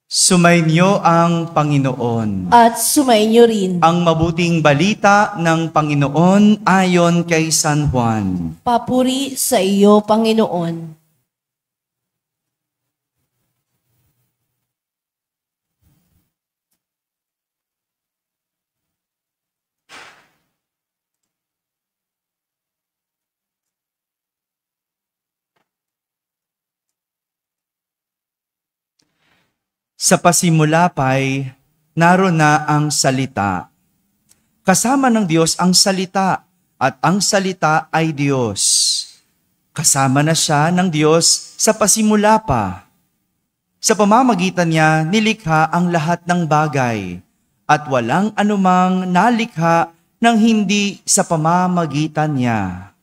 Sumainyo ang Panginoon. At sumainyo rin. Ang mabuting balita ng Panginoon ayon kay San Juan. Papuri sa iyo, Panginoon. Sa pasimula pa'y naroon na ang salita. Kasama ng Diyos ang salita at ang salita ay Diyos. Kasama na siya ng Diyos sa pasimula pa. Sa pamamagitan niya nilikha ang lahat ng bagay at walang anumang nalikha ng hindi sa pamamagitan niya.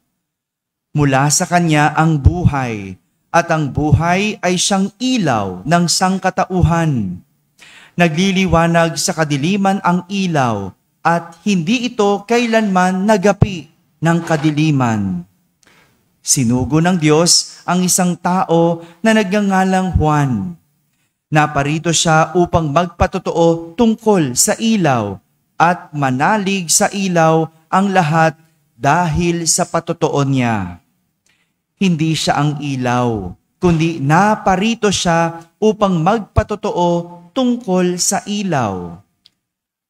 Mula sa kanya ang buhay, at ang buhay ay siyang ilaw ng sangkatauhan. Nagliliwanag sa kadiliman ang ilaw at hindi ito kailanman nagapi ng kadiliman. Sinugo ng Diyos ang isang tao na nagngangalang Juan. Naparito siya upang magpatotoo tungkol sa ilaw at manalig sa ilaw ang lahat dahil sa patotoo niya. Hindi siya ang ilaw, kundi naparito siya upang magpatotoo tungkol sa ilaw.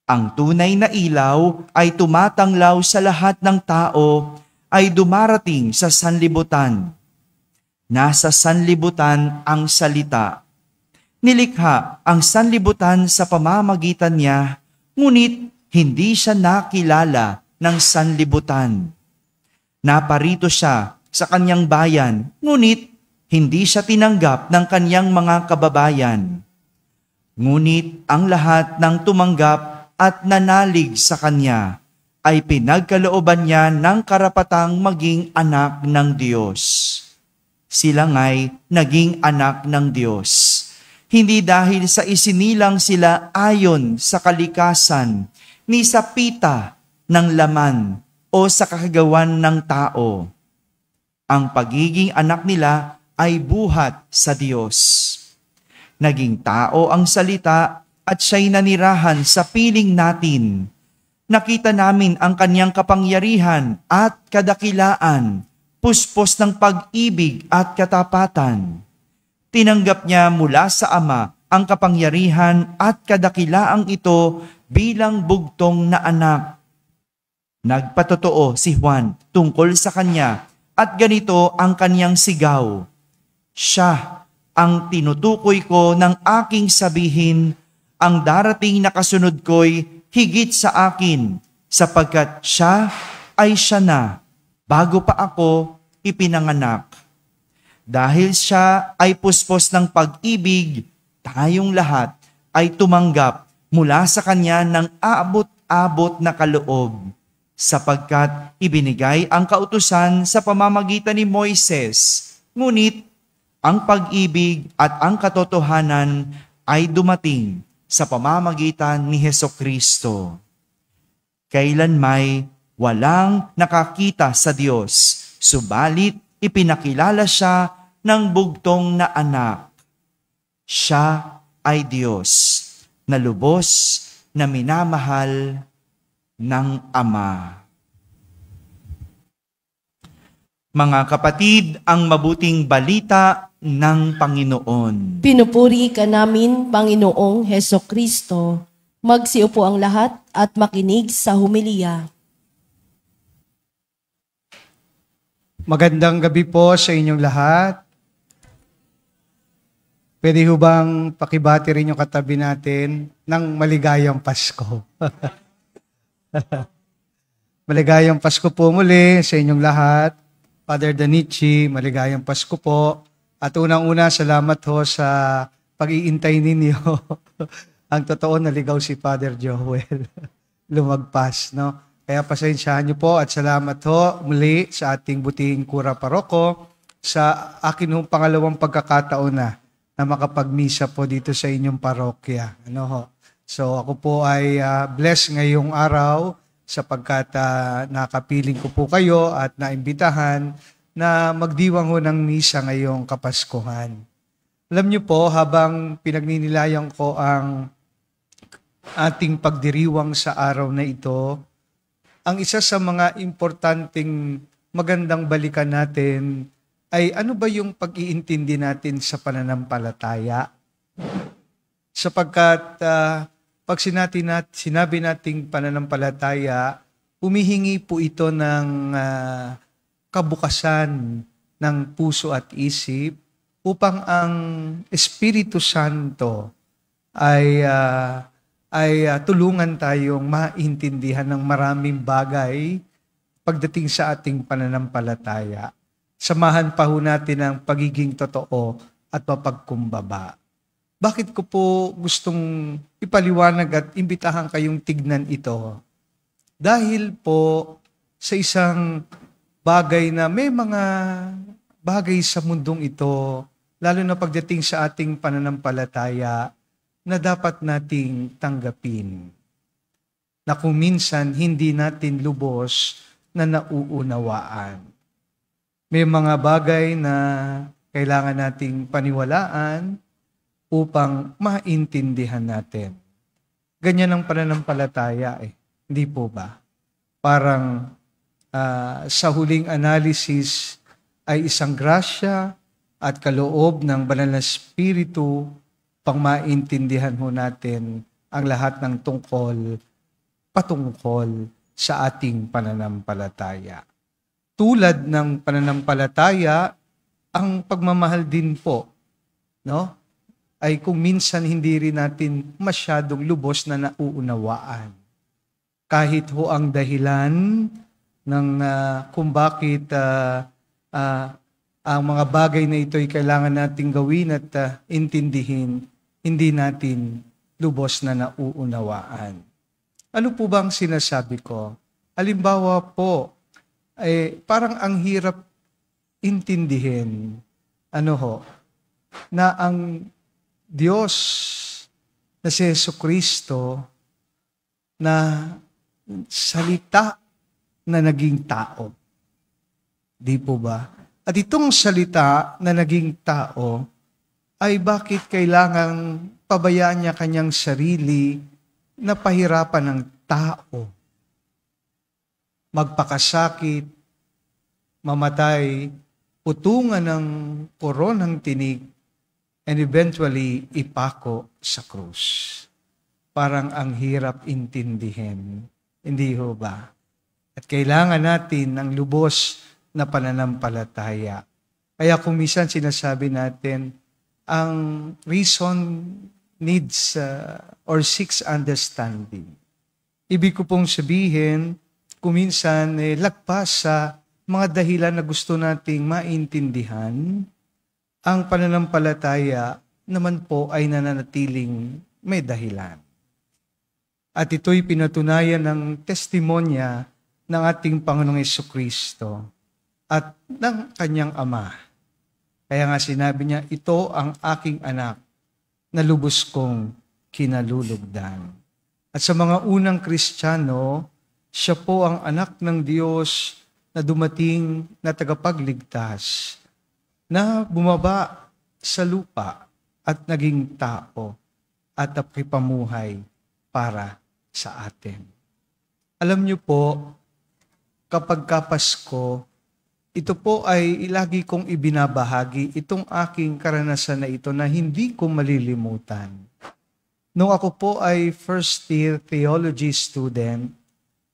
Ang tunay na ilaw ay tumatanglaw sa lahat ng tao ay dumarating sa sanlibutan. Nasa sanlibutan ang salita. Nilikha ang sanlibutan sa pamamagitan niya, ngunit hindi siya nakilala ng sanlibutan. Naparito siya sa kanyang bayan, ngunit hindi siya tinanggap ng kanyang mga kababayan. Ngunit ang lahat ng tumanggap at nanalig sa kanya ay pinagkalooban niya ng karapatang maging anak ng Diyos. Sila nga'y naging anak ng Diyos, hindi dahil sa isinilang sila ayon sa kalikasan, ni sa pita ng laman o sa kakagawan ng tao. Ang pagiging anak nila ay buhat sa Diyos. Naging tao ang salita at siya'y nanirahan sa piling natin. Nakita namin ang kanyang kapangyarihan at kadakilaan, puspos ng pag-ibig at katapatan. Tinanggap niya mula sa Ama ang kapangyarihan at kadakilaang ito bilang bugtong na anak. Nagpatotoo si Juan tungkol sa kanya, at ganito ang kanyang sigaw. Siya ang tinutukoy ko ng aking sabihin, ang darating na kasunod ko'y higit sa akin, sapagkat siya ay siya na, bago pa ako ipinanganak. Dahil siya ay puspos ng pag-ibig, tayong lahat ay tumanggap mula sa kanya ng aabot-abot na kaloob, sapagkat ibinigay ang kautusan sa pamamagitan ni Moises, ngunit ang pag-ibig at ang katotohanan ay dumating sa pamamagitan ni Hesukristo. Kailanmay walang nakakita sa Diyos, subalit ipinakilala siya ng bugtong na anak. Siya ay Diyos na lubos na minamahal ng Ama. Mga kapatid, ang mabuting balita ng Panginoon. Pinupuri ka namin, Panginoong Hesukristo. Magsiupo ang lahat at makinig sa humilya. Magandang gabi po sa inyong lahat. Pwede ho bang pakibati rin yung katabi natin ng maligayang Pasko? Maligayang Pasko po muli sa inyong lahat. Father Danichi, maligayang Pasko po. At unang-una, salamat ho sa pag-iintay ninyo. Ang totoo, naligaw si Father Joel. Lumagpas, no? Kaya pasensyahan niyo po at salamat ho muli sa ating butihing Kura Paroko sa akin hong pangalawang pagkakataon na makapagmisa po dito sa inyong parokya. Ano ho? So ako po ay blessed ngayong araw sapagkat nakapiling ko po kayo at naimbitahan na magdiwang ho ng misa ngayong Kapaskuhan. Alam niyo po, habang pinagninilayan ko ang ating pagdiriwang sa araw na ito, ang isa sa mga importanteng magandang balikan natin ay ano ba yung pag-iintindi natin sa pananampalataya? Sapagkat pag sinabi nating pananampalataya, humihingi po ito ng kabukasan ng puso at isip upang ang Espiritu Santo ay tulungan tayong maintindihan ng maraming bagay pagdating sa ating pananampalataya. Samahan pa ho natin ang pagiging totoo at mapagkumbaba. Bakit ko po gustong ipaliwanag at imbitahan kayong tignan ito? Dahil po sa isang bagay na may mga bagay sa mundong ito, lalo na pagdating sa ating pananampalataya, na dapat nating tanggapin. Na kung minsan hindi natin lubos na nauunawaan. May mga bagay na kailangan nating paniwalaan upang maintindihan natin. Ganyan ang pananampalataya Hindi po ba? Parang sa huling analysis ay isang grasya at kaloob ng Banal na Espiritu pang maintindihan ho natin ang lahat ng patungkol sa ating pananampalataya. Tulad ng pananampalataya, ang pagmamahal din po, no? Ay kung minsan hindi rin natin masyadong lubos na nauunawaan. Kahit ho ang dahilan ng kung bakit ang mga bagay na ito ay kailangan nating gawin at intindihin, hindi natin lubos na nauunawaan. Ano po bang sinasabi ko? Halimbawa po, parang ang hirap intindihin, na ang Diyos na si Jesucristo na salita na naging tao. Di po ba? At itong salita na naging tao ay bakit kailangang pabayaan niya kanyang sarili na pahirapan ng tao? Magpakasakit, mamatay, putungan ng koronang tinig, and eventually ipako sa krus. Parang ang hirap intindihin. Hindi ho ba? At kailangan natin ng lubos na pananampalataya. Kaya kung minsan sinasabi natin, ang reason needs or seeks understanding. Ibig ko pong sabihin, kung minsan lagpas sa mga dahilan na gusto nating maintindihan, ang pananampalataya naman po ay nananatiling may dahilan. At ito'y pinatunayan ng testimonya ng ating Panginoong Jesucristo at ng kanyang Ama. Kaya nga sinabi niya, ito ang aking anak na lubos kong kinalulugdan. At sa mga unang Kristiyano, siya po ang anak ng Diyos na dumating na tagapagligtas, na bumaba sa lupa at naging tao at nakipamuhay para sa atin. Alam niyo po, kapag Pasko, ito po ay lagi kong ibinabahagi itong aking karanasan na ito na hindi ko malilimutan. Nung ako po ay first year theology student,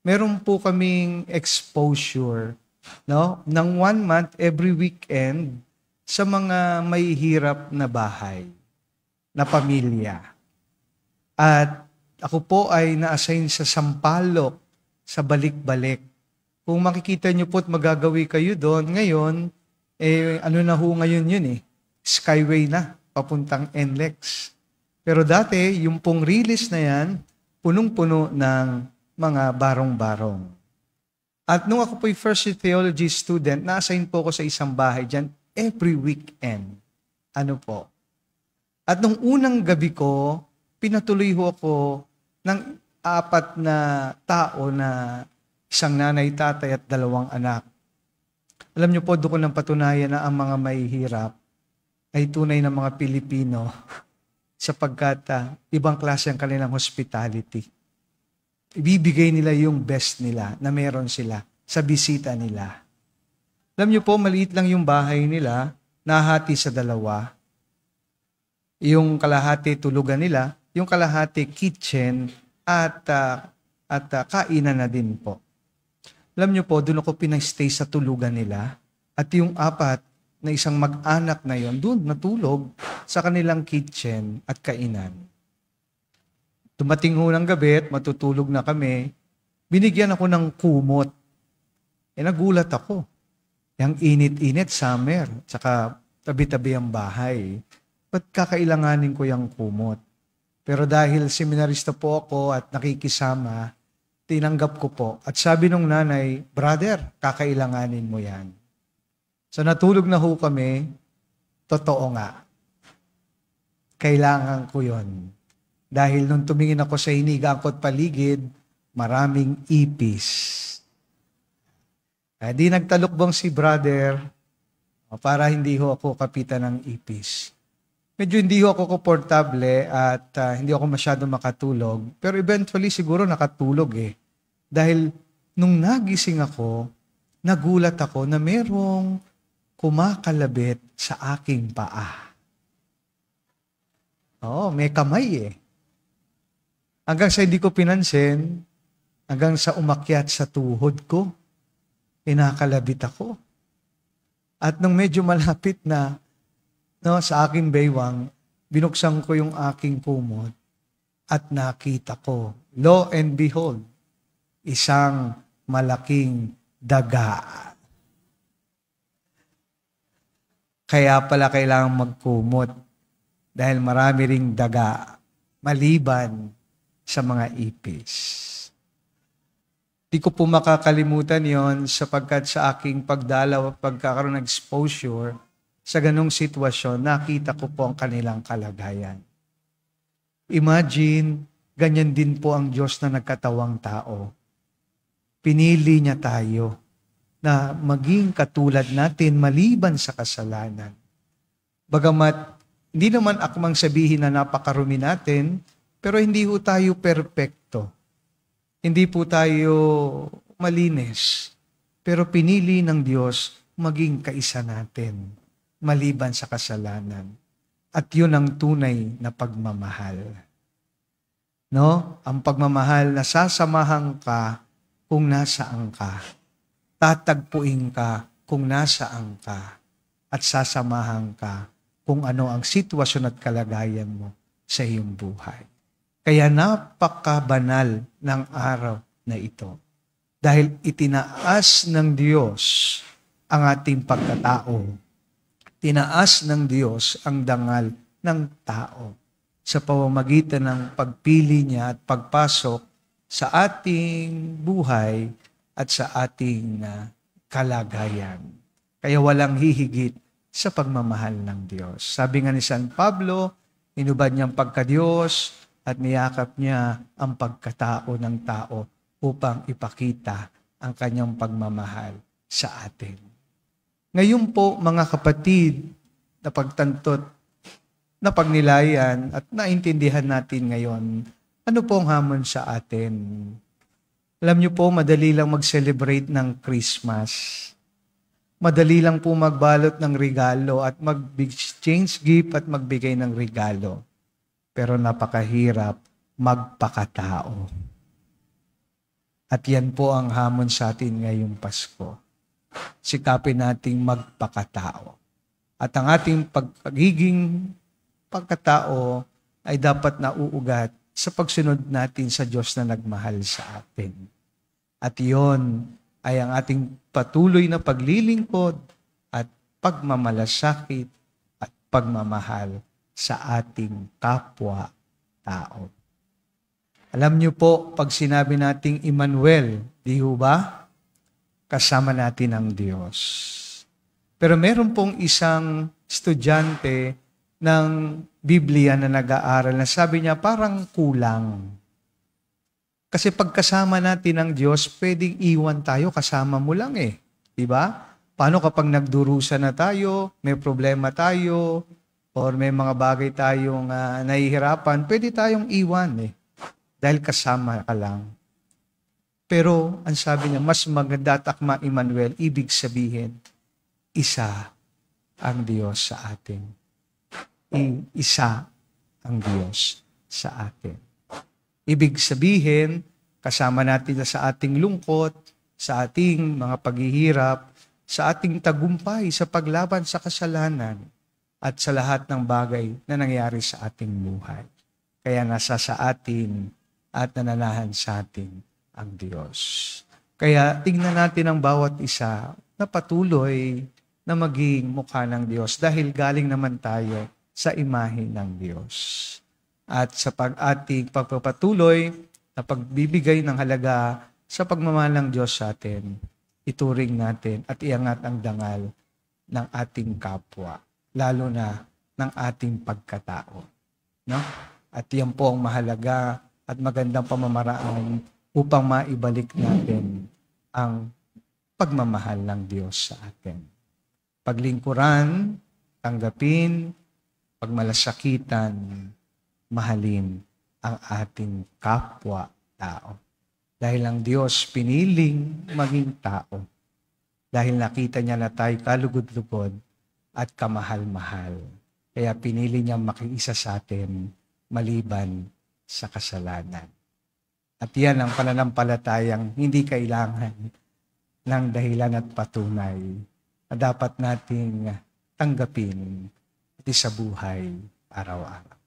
meron po kaming exposure, ng 1 month every weekend sa mga may hirap na bahay, na pamilya. At ako po ay na-assign sa Sampaloc, sa Balik-Balik. Kung makikita niyo po at magagawi kayo doon, ngayon, ano na ho ngayon yun Skyway na, papuntang NLEX. Pero dati, yung pong release na yan, punong-puno ng mga barong-barong. At nung ako po'y first year theology student, na-assign po ako sa isang bahay dyan every weekend. At nung unang gabi ko, pinatuloy ho ako ng 4 na tao na isang nanay, tatay at 2 anak. Alam niyo po, doon ko nang patunayan na ang mga mahihirap ay tunay na mga Pilipino sapagkat ibang klase ang kanilang hospitality. Ibibigay nila yung best nila na meron sila sa bisita nila. Alam niyo po, maliit lang yung bahay nila, nahati sa dalawa. Yung kalahati tulugan nila, yung kalahati kitchen at kainan na din po. Alam niyo po, doon ako pinastay sa tulugan nila at yung apat na isang mag-anak na yon doon natulog sa kanilang kitchen at kainan. Dumating ho ng gabi at matutulog na kami, binigyan ako ng kumot. Nagulat ako. Yang init-init, summer, tsaka tabi-tabi ang bahay. Ba't kakailanganin ko yung kumot? Pero dahil seminarista po ako at nakikisama, tinanggap ko po. At sabi nung nanay, brother, kakailanganin mo yan. So natulog na ho kami, totoo nga. Kailangan ko yon. Dahil nung tumingin ako sa hinigaan ko at paligid, maraming ipis. Di nagtalukbong si brother para hindi ho ako kapitan ng ipis. Medyo hindi ho ako komportable at hindi ako masyado makatulog. Pero eventually siguro nakatulog Dahil nung nagising ako, nagulat ako na merong kumakalabit sa aking paa. May kamay Hanggang sa hindi ko pinansin, hanggang sa umakyat sa tuhod ko, inakalabit ako. At nung medyo malapit na sa aking baywang, binuksan ko yung aking kumot at nakita ko, lo and behold, isang malaking daga. Kaya pala kailangan magkumot dahil marami ring daga maliban sa mga ipis. Di ko po makakalimutan yon sapagkat sa aking pagdalaw at pagkakaroon ng exposure sa ganong sitwasyon, nakita ko po ang kanilang kalagayan. Imagine, ganyan din po ang Diyos na nagkatawang tao. Pinili niya tayo na maging katulad natin maliban sa kasalanan. Bagamat hindi naman akmang sabihin na napakarumi natin, pero hindi po tayo perpekto. Hindi po tayo malinis. Pero pinili ng Diyos maging kaisa natin, maliban sa kasalanan. At yun ang tunay na pagmamahal. Ang pagmamahal na sasamahan ka kung nasaan ka. Tatagpuin ka kung nasaan ka. At sasamahan ka kung ano ang sitwasyon at kalagayan mo sa iyong buhay. Kaya napakabanal ng araw na ito. Dahil itinaas ng Diyos ang ating pagkatao. Tinaas ng Diyos ang dangal ng tao sa pamamagitan ng pagpili niya at pagpasok sa ating buhay at sa ating kalagayan. Kaya walang hihigit sa pagmamahal ng Diyos. Sabi nga ni San Pablo, inubad niyang pagka-Diyos at niyakap niya ang pagkatao ng tao upang ipakita ang kanyang pagmamahal sa atin. Ngayon po, mga kapatid, na pagtantot, na pagnilayan at naintindihan natin ngayon, ano po ang hamon sa atin? Alam niyo po, madali lang mag-celebrate ng Christmas. Madali lang po magbalot ng regalo at mag-exchange gift at magbigay ng regalo. Pero napakahirap magpakatao. At yan po ang hamon sa atin ngayong Pasko. Sikapin nating magpakatao. At ang ating pagiging pagkatao ay dapat nauugat sa pagsunod natin sa Diyos na nagmahal sa atin. At yon ay ang ating patuloy na paglilingkod at pagmamalasakit at pagmamahal sa ating kapwa-tao. Alam niyo po, pag sinabi nating Emmanuel, di ho ba? Kasama natin ang Diyos. Pero meron pong isang estudyante ng Biblia na nag-aaral na sabi niya parang kulang. Kasi pagkasama natin ang Diyos, pwedeng iwan tayo, kasama mo lang Diba? Paano kapag nagdurusa na tayo, may problema tayo, or may mga bagay tayong nahihirapan, pwede tayong iwan dahil kasama ka lang. Pero ang sabi niya, mas maganda takma Emmanuel, ibig sabihin, isa ang Diyos sa atin. Isa ang Diyos sa atin. Ibig sabihin, kasama natin sa ating lungkot, sa ating mga paghihirap, sa ating tagumpay sa paglaban sa kasalanan, at sa lahat ng bagay na nangyari sa ating buhay. Kaya nasa sa atin at nananahan sa atin ang Diyos. Kaya tingnan natin ang bawat isa na patuloy na maging mukha ng Diyos dahil galing naman tayo sa imahe ng Diyos. At sa ating pagpapatuloy na pagbibigay ng halaga sa pagmamahal ng Diyos sa atin, ituring natin at iangat ang dangal ng ating kapwa, lalo na ng ating pagkatao. No? At yan po ang mahalaga at magandang pamamaraan upang maibalik natin ang pagmamahal ng Diyos sa atin. Paglingkuran, tanggapin, pagmalasakitan, mahalin ang ating kapwa-tao. Dahil ang Diyos piniling maging tao. Dahil nakita niya na tayo kalugod-lugod at kamahal-mahal. Kaya pinili niya makiisa sa atin maliban sa kasalanan. At yan ang pananampalatayang hindi kailangan ng dahilan at patunay na dapat nating tanggapin at isabuhay araw-araw.